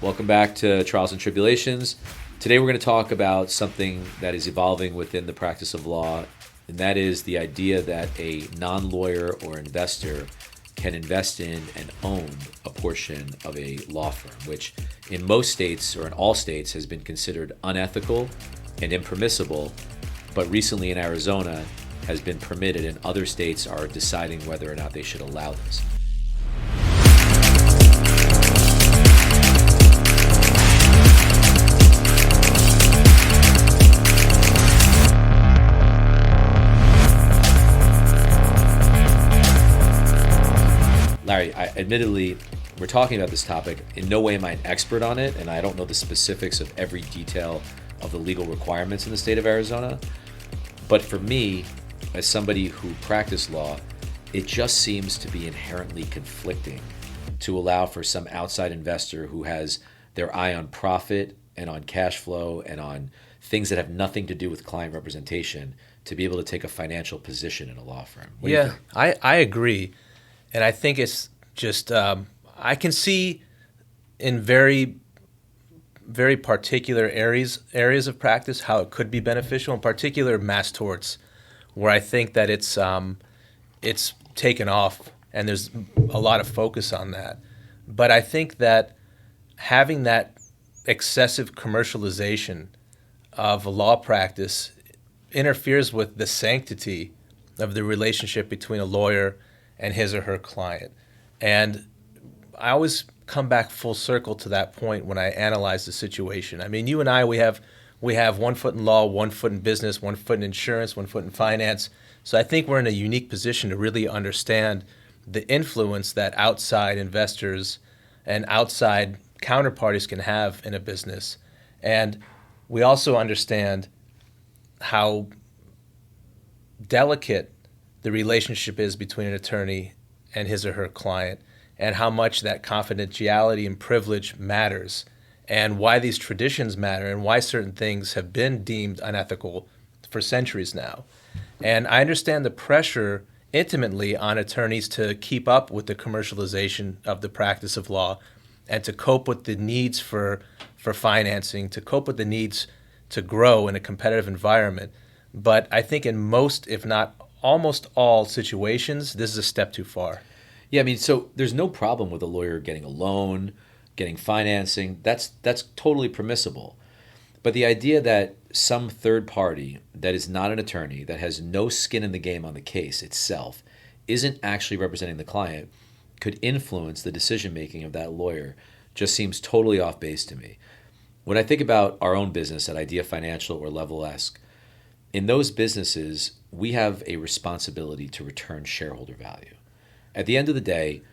Welcome back to Trials and Tribulations. Today we're going to talk about something that is evolving within the practice of law, and that is the idea that a non-lawyer or investor can invest in and own a portion of a law firm, which in most states or in all states has been considered unethical and impermissible, but recently in Arizona has been permitted, and other states are deciding whether or not they should allow this. Larry, admittedly, we're talking about this topic. In no way am I an expert on it, and I don't know the specifics of every detail of the legal requirements in the state of Arizona. But for me, as somebody who practiced law, it just seems to be inherently conflicting to allow for some outside investor who has their eye on profit and on cash flow and on things that have nothing to do with client representation to be able to take a financial position in a law firm. What do you think? I agree. And I think it's just, I can see in very, very particular areas of practice how it could be beneficial, in particular mass torts, where I think that it's taken off and there's a lot of focus on that. But I think that having that excessive commercialization of a law practice interferes with the sanctity of the relationship between a lawyer and his or her client. And I always come back full circle to that point when I analyze the situation. I mean, you and I, we have 1 foot in law, 1 foot in business, 1 foot in insurance, 1 foot in finance. So I think we're in a unique position to really understand the influence that outside investors and outside counterparties can have in a business. And we also understand how delicate the relationship is between an attorney and his or her client, and how much that confidentiality and privilege matters, and why these traditions matter, and why certain things have been deemed unethical for centuries now. And I understand the pressure intimately on attorneys to keep up with the commercialization of the practice of law and to cope with the needs for financing, to cope with the needs to grow in a competitive environment. But I think in most, if not almost all situations, this is a step too far. Yeah, I mean, so there's no problem with a lawyer getting a loan, getting financing. That's totally permissible. But the idea that some third party that is not an attorney, that has no skin in the game on the case itself, isn't actually representing the client, could influence the decision-making of that lawyer just seems totally off base to me. When I think about our own business at Idea Financial or LevelEsq, in those businesses, we have a responsibility to return shareholder value. At the end of the day,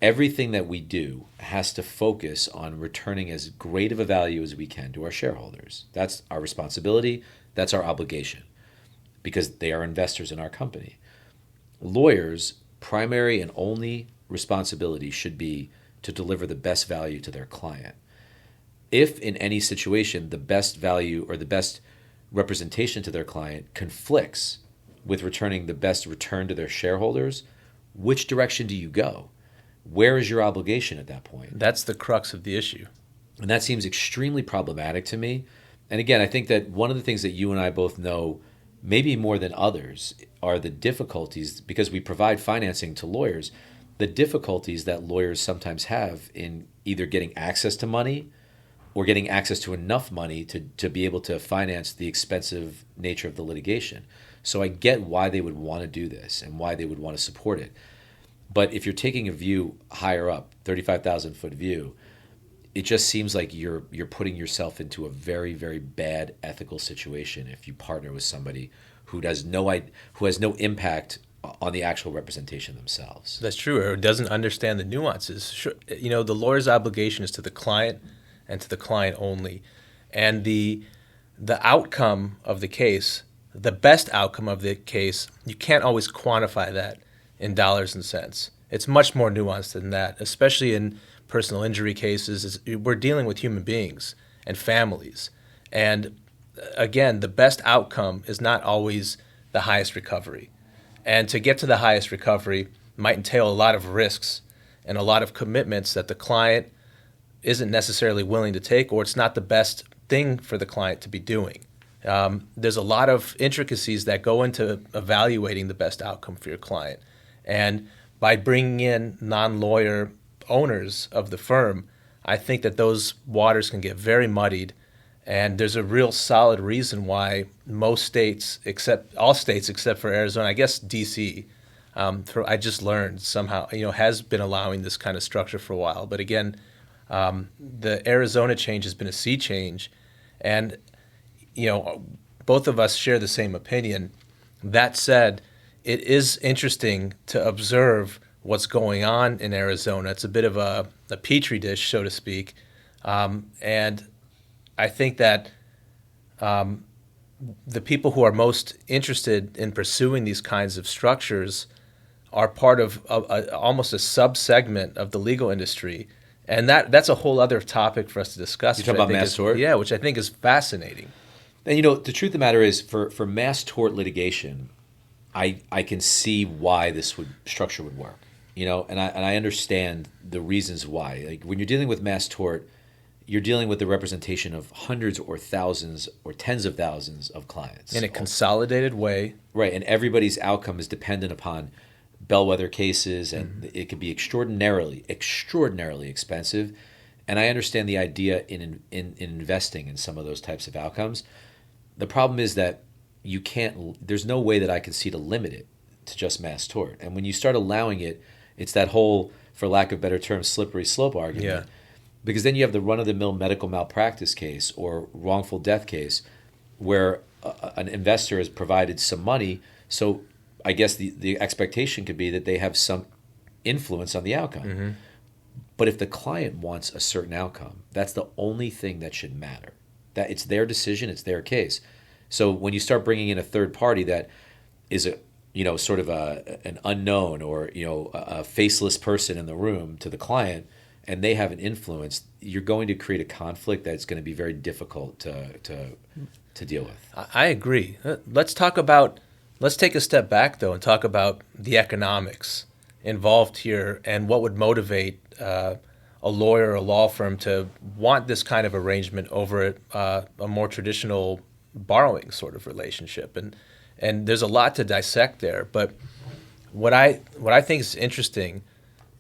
everything that we do has to focus on returning as great of a value as we can to our shareholders. That's our responsibility. That's our obligation, because they are investors in our company. Lawyers' primary and only responsibility should be to deliver the best value to their client. If in any situation the best value or the best representation to their client conflicts with returning the best return to their shareholders, which direction do you go? Where is your obligation at that point? That's the crux of the issue. And that seems extremely problematic to me. And again, I think that one of the things that you and I both know, maybe more than others, are the difficulties, because we provide financing to lawyers, the difficulties that lawyers sometimes have in either getting access to money or getting access to enough money to be able to finance the expensive nature of the litigation. So I get why they would want to do this and why they would want to support it. But if you're taking a view higher up, 35,000-foot view, it just seems like you're putting yourself into a very, very bad ethical situation if you partner with somebody who has no impact on the actual representation themselves. That's true, or doesn't understand the nuances. Sure, you know, the lawyer's obligation is to the client and to the client only. And the outcome of the case, the best outcome of the case, you can't always quantify that in dollars and cents. It's much more nuanced than that, especially in personal injury cases. We're dealing with human beings and families. And again, the best outcome is not always the highest recovery. And to get to the highest recovery might entail a lot of risks and a lot of commitments that the client isn't necessarily willing to take, or it's not the best thing for the client to be doing. There's a lot of intricacies that go into evaluating the best outcome for your client. And by bringing in non-lawyer owners of the firm, I think that those waters can get very muddied. And there's a real solid reason why most states, all states except for Arizona, I guess D.C., I just learned somehow, has been allowing this kind of structure for a while. But again, the Arizona change has been a sea change. And, both of us share the same opinion. That said, it is interesting to observe what's going on in Arizona. It's a bit of a petri dish, so to speak. And I think that the people who are most interested in pursuing these kinds of structures are part of almost a sub-segment of the legal industry. And that's a whole other topic for us to discuss. You talk about mass tort? Yeah, which I think is fascinating. And the truth of the matter is, for mass tort litigation, I can see why this structure would work. And I understand the reasons why. Like when you're dealing with mass tort, you're dealing with the representation of hundreds or thousands or tens of thousands of clients. In a consolidated way. Right, and everybody's outcome is dependent upon bellwether cases, and it can be extraordinarily expensive. And I understand the idea in investing in some of those types of outcomes. The problem is that there's no way that I can see to limit it to just mass tort. And when you start allowing it, it's that whole, for lack of better term, slippery slope argument. Yeah. Because then you have the run-of-the-mill medical malpractice case or wrongful death case where an investor has provided some money. So I guess the expectation could be that they have some influence on the outcome. Mm-hmm. But if the client wants a certain outcome, that's the only thing that should matter. That it's their decision, it's their case. So when you start bringing in a third party that is sort of an unknown or a faceless person in the room to the client, and they have an influence, you're going to create a conflict that's going to be very difficult to deal with. I agree. Let's take a step back though and talk about the economics involved here and what would motivate a lawyer or a law firm to want this kind of arrangement over a more traditional borrowing sort of relationship. And there's a lot to dissect there. But what I think is interesting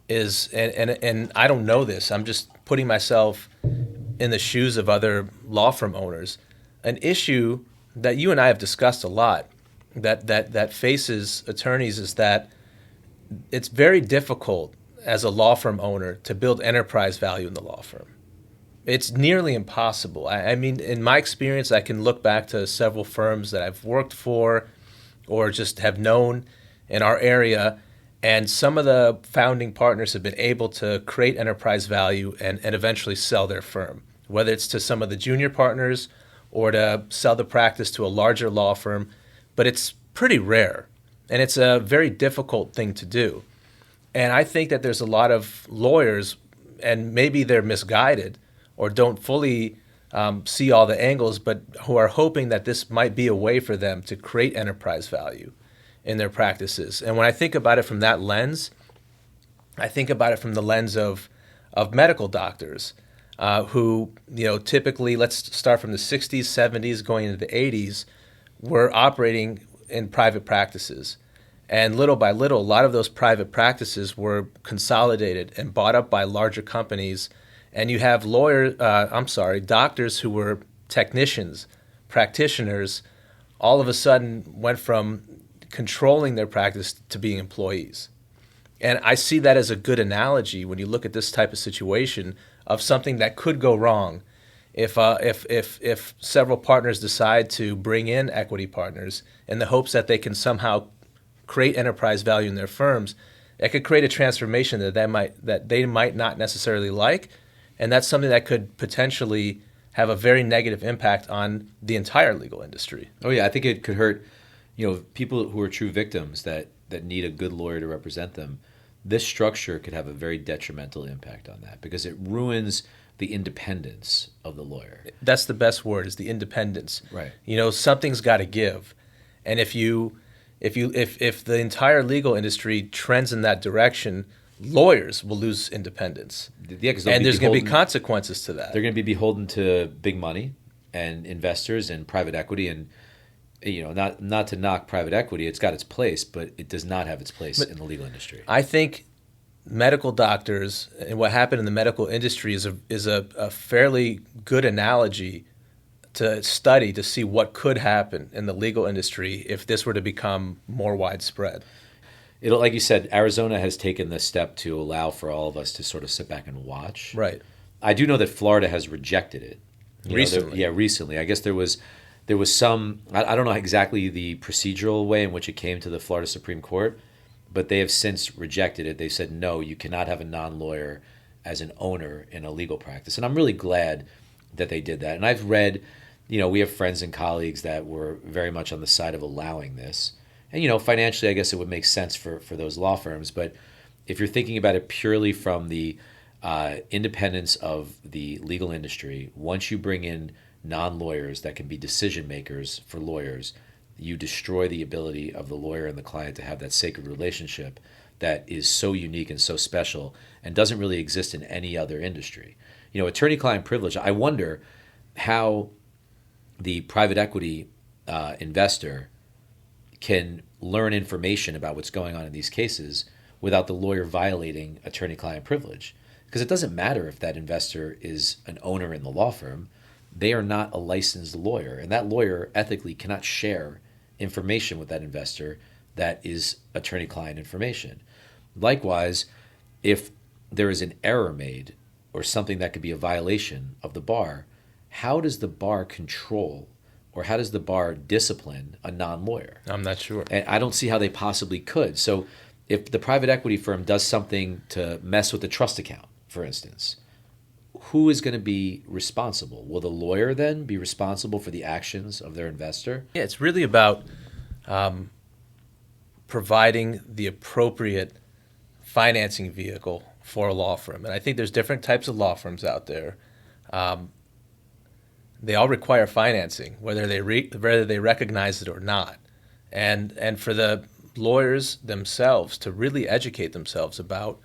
is, and I don't know this, I'm just putting myself in the shoes of other law firm owners, an issue that you and I have discussed a lot that faces attorneys is that it's very difficult as a law firm owner to build enterprise value in the law firm. It's nearly impossible. I mean, in my experience, I can look back to several firms that I've worked for or just have known in our area, and some of the founding partners have been able to create enterprise value and eventually sell their firm, whether it's to some of the junior partners or to sell the practice to a larger law firm. But it's pretty rare, and it's a very difficult thing to do. And I think that there's a lot of lawyers, and maybe they're misguided or don't fully see all the angles, but who are hoping that this might be a way for them to create enterprise value in their practices. And when I think about it from that lens, I think about it from the lens of medical doctors who, typically, let's start from the 60s, 70s, going into the 80s, were operating in private practices. And little by little, a lot of those private practices were consolidated and bought up by larger companies. And you have doctors who were technicians, practitioners, all of a sudden went from controlling their practice to being employees. And I see that as a good analogy when you look at this type of situation of something that could go wrong. If several partners decide to bring in equity partners in the hopes that they can somehow create enterprise value in their firms, it could create a transformation that they might not necessarily like, and that's something that could potentially have a very negative impact on the entire legal industry. Oh yeah, I think it could hurt, people who are true victims that need a good lawyer to represent them. This structure could have a very detrimental impact on that because it ruins the independence of the lawyer. That's the best word, is the independence. Right. Something's got to give, and if the entire legal industry trends in that direction, lawyers will lose independence. Yeah, because And there's going to be consequences to that. They're going to be beholden to big money and investors and private equity, and not to knock private equity, it's got its place, but it does not have its place in the legal industry. I think medical doctors and what happened in the medical industry is a fairly good analogy to study to see what could happen in the legal industry if this were to become more widespread. Like you said, Arizona has taken this step to allow for all of us to sort of sit back and watch. Right. I do know that Florida has rejected it. Recently. Recently. I guess there was some, I don't know exactly the procedural way in which it came to the Florida Supreme Court, but they have since rejected it. They said, no, you cannot have a non-lawyer as an owner in a legal practice. And I'm really glad that they did that. And I've read, we have friends and colleagues that were very much on the side of allowing this. And, financially, I guess it would make sense for those law firms. But if you're thinking about it purely from the independence of the legal industry, once you bring in non-lawyers that can be decision makers for lawyers, you destroy the ability of the lawyer and the client to have that sacred relationship that is so unique and so special and doesn't really exist in any other industry. Attorney-client privilege, I wonder how the private equity investor can learn information about what's going on in these cases without the lawyer violating attorney-client privilege. Because it doesn't matter if that investor is an owner in the law firm. They are not a licensed lawyer, and that lawyer ethically cannot share information with that investor that is attorney-client information. Likewise, if there is an error made or something that could be a violation of the bar, how does the bar control or how does the bar discipline a non-lawyer? I'm not sure. And I don't see how they possibly could. So if the private equity firm does something to mess with the trust account, for instance, who is going to be responsible? Will the lawyer then be responsible for the actions of their investor? Yeah, it's really about providing the appropriate financing vehicle for a law firm. And I think there's different types of law firms out there. They all require financing, whether they recognize it or not. And for the lawyers themselves to really educate themselves about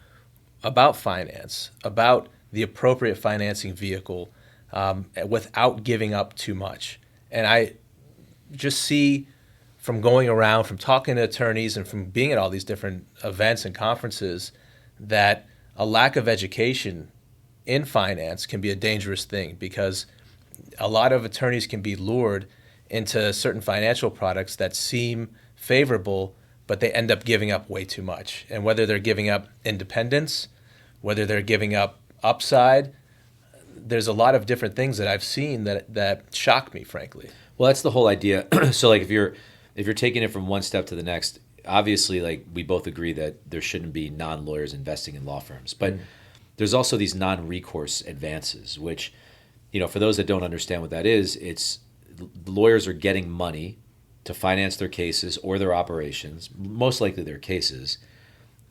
finance, about the appropriate financing vehicle without giving up too much. And I just see from going around, from talking to attorneys and from being at all these different events and conferences that a lack of education in finance can be a dangerous thing because a lot of attorneys can be lured into certain financial products that seem favorable, but they end up giving up way too much. And whether they're giving up independence, whether they're giving up upside, there's a lot of different things that I've seen that shock me, frankly. Well, that's the whole idea. So like if you're taking it from one step to the next, obviously like we both agree that there shouldn't be non-lawyers investing in law firms. But there's also these non-recourse advances, which, for those that don't understand what that is, it's lawyers are getting money to finance their cases or their operations, most likely their cases.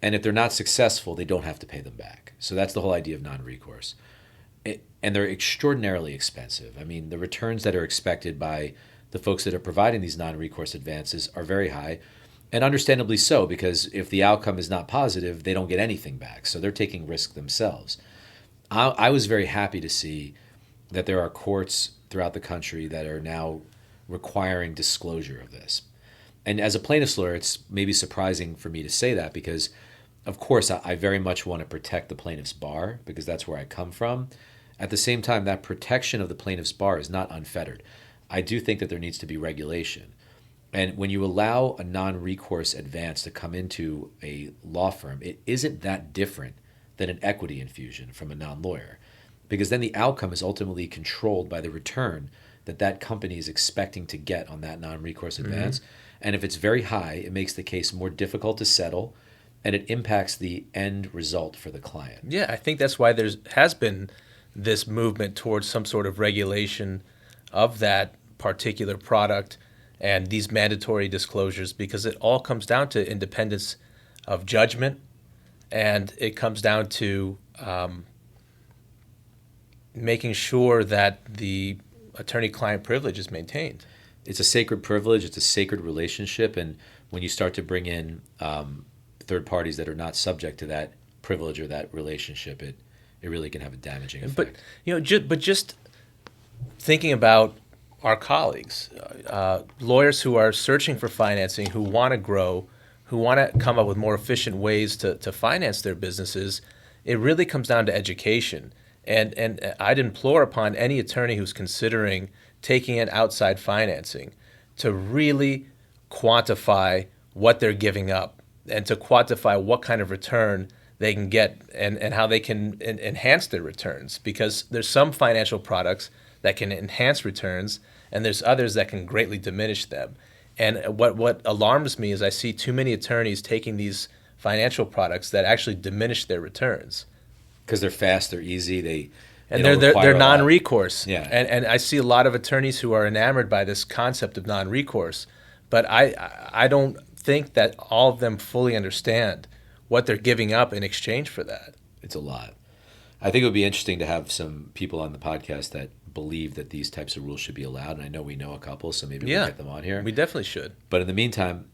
And if they're not successful, they don't have to pay them back. So that's the whole idea of non-recourse. And they're extraordinarily expensive. I mean, the returns that are expected by the folks that are providing these non-recourse advances are very high, and understandably so, because if the outcome is not positive, they don't get anything back. So they're taking risk themselves. I was very happy to see that there are courts throughout the country that are now requiring disclosure of this. And as a plaintiff's lawyer, it's maybe surprising for me to say that because, of course, I very much want to protect the plaintiff's bar because that's where I come from. At the same time, that protection of the plaintiff's bar is not unfettered. I do think that there needs to be regulation. And when you allow a non-recourse advance to come into a law firm, it isn't that different than an equity infusion from a non-lawyer, because then the outcome is ultimately controlled by the return that company is expecting to get on that non-recourse advance. And if it's very high, it makes the case more difficult to settle, and it impacts the end result for the client. Yeah, I think that's why there has been this movement towards some sort of regulation of that particular product and these mandatory disclosures, because it all comes down to independence of judgment, and it comes down to making sure that the attorney-client privilege is maintained. It's a sacred privilege. It's a sacred relationship. And when you start to bring in third parties that are not subject to that privilege or that relationship, it really can have a damaging effect. But just thinking about our colleagues, lawyers who are searching for financing, who want to grow, who want to come up with more efficient ways to finance their businesses, it really comes down to education. And I'd implore upon any attorney who's considering taking in outside financing to really quantify what they're giving up and to quantify what kind of return they can get and how they can enhance their returns. Because there's some financial products that can enhance returns, and there's others that can greatly diminish them. And what alarms me is I see too many attorneys taking these financial products that actually diminish their returns. Because they're fast, they're easy, they're non-recourse. Yeah. And I see a lot of attorneys who are enamored by this concept of non-recourse, but I don't think that all of them fully understand what they're giving up in exchange for that. It's a lot. I think it would be interesting to have some people on the podcast that believe that these types of rules should be allowed, and I know we know a couple, so maybe we'll get them on here. We definitely should. But in the meantime,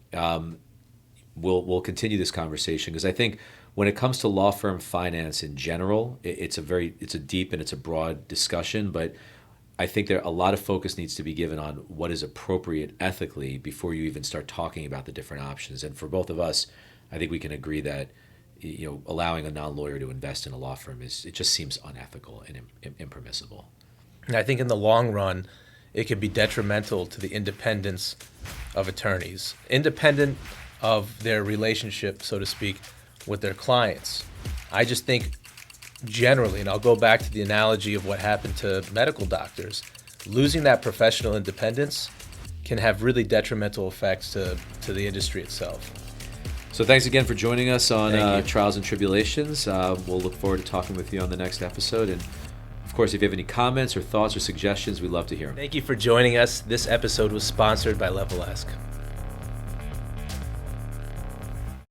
we'll continue this conversation, because I think when it comes to law firm finance in general, it's a deep and it's a broad discussion, but I think a lot of focus needs to be given on what is appropriate ethically before you even start talking about the different options. And for both of us, I think we can agree that allowing a non-lawyer to invest in a law firm it just seems unethical and impermissible. And I think in the long run, it can be detrimental to the independence of attorneys, independent of their relationship, so to speak, with their clients. I just think generally, and I'll go back to the analogy of what happened to medical doctors, losing that professional independence can have really detrimental effects to the industry itself. So thanks again for joining us on Trials and Tribulations. We'll look forward to talking with you on the next episode. And of course, if you have any comments or thoughts or suggestions, we'd love to hear them. Thank you for joining us. This episode was sponsored by LevelEsq.